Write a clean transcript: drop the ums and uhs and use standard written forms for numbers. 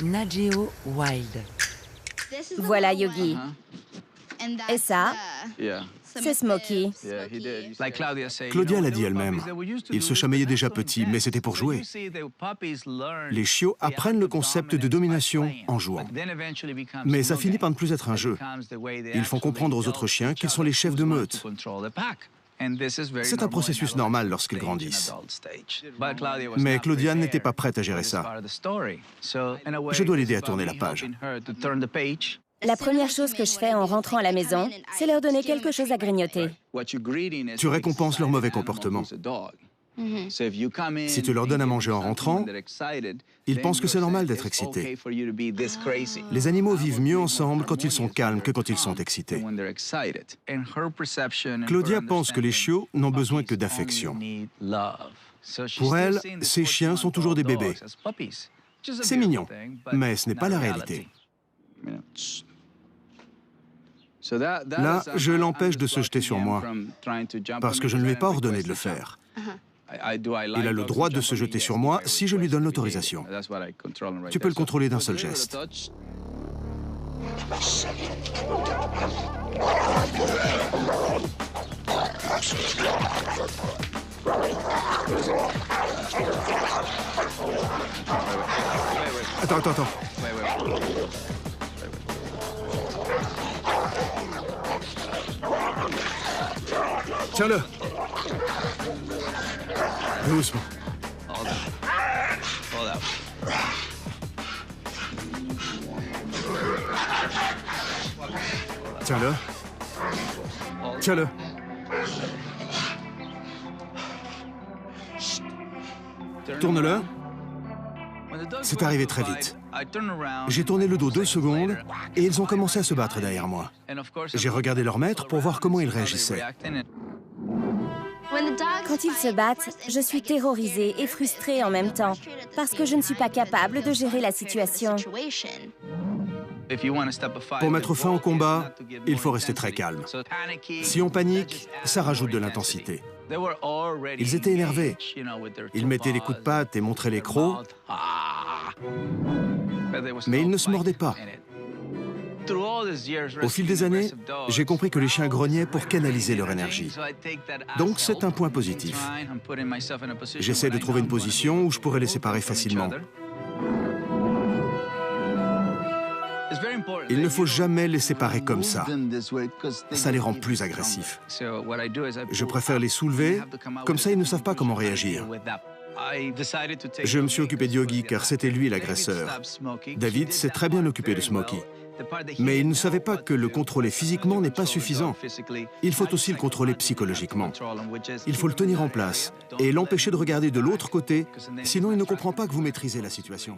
Nat Geo Wild. Voilà Yogi. Et ça, c'est Smokey. Claudia l'a dit elle-même. Ils se chamaillaient déjà petits, mais c'était pour jouer. Les chiots apprennent le concept de domination en jouant. Mais ça finit par ne plus être un jeu. Ils font comprendre aux autres chiens qu'ils sont les chefs de meute. C'est un processus normal lorsqu'ils grandissent. Mais Claudia n'était pas prête à gérer ça. Je dois l'aider à tourner la page. La première chose que je fais en rentrant à la maison, c'est leur donner quelque chose à grignoter. Tu récompenses leur mauvais comportement. Si tu leur donnes à manger en rentrant, ils pensent que c'est normal d'être excités. Les animaux vivent mieux ensemble quand ils sont calmes que quand ils sont excités. Claudia pense que les chiots n'ont besoin que d'affection. Pour elle, ces chiens sont toujours des bébés. C'est mignon, mais ce n'est pas la réalité. Là, je l'empêche de se jeter sur moi, parce que je ne lui ai pas ordonné de le faire. Il a le droit de se jeter sur moi si je lui donne l'autorisation. Tu peux le contrôler d'un seul geste. Attends. Tiens-le. Doucement. Tiens-le. Tiens-le. Tourne-le. C'est arrivé très vite. J'ai tourné le dos 2 secondes et ils ont commencé à se battre derrière moi. J'ai regardé leur maître pour voir comment ils réagissaient. Quand ils se battent, je suis terrorisée et frustrée en même temps, parce que je ne suis pas capable de gérer la situation. Pour mettre fin au combat, il faut rester très calme. Si on panique, ça rajoute de l'intensité. Ils étaient énervés. Ils mettaient les coups de patte et montraient les crocs, mais ils ne se mordaient pas. Au fil des années, j'ai compris que les chiens grognaient pour canaliser leur énergie. Donc c'est un point positif. J'essaie de trouver une position où je pourrais les séparer facilement. Il ne faut jamais les séparer comme ça. Ça les rend plus agressifs. Je préfère les soulever, comme ça ils ne savent pas comment réagir. Je me suis occupé de Yogi car c'était lui l'agresseur. David s'est très bien occupé de Smokey. Mais il ne savait pas que le contrôler physiquement n'est pas suffisant. Il faut aussi le contrôler psychologiquement. Il faut le tenir en place et l'empêcher de regarder de l'autre côté, sinon il ne comprend pas que vous maîtrisez la situation.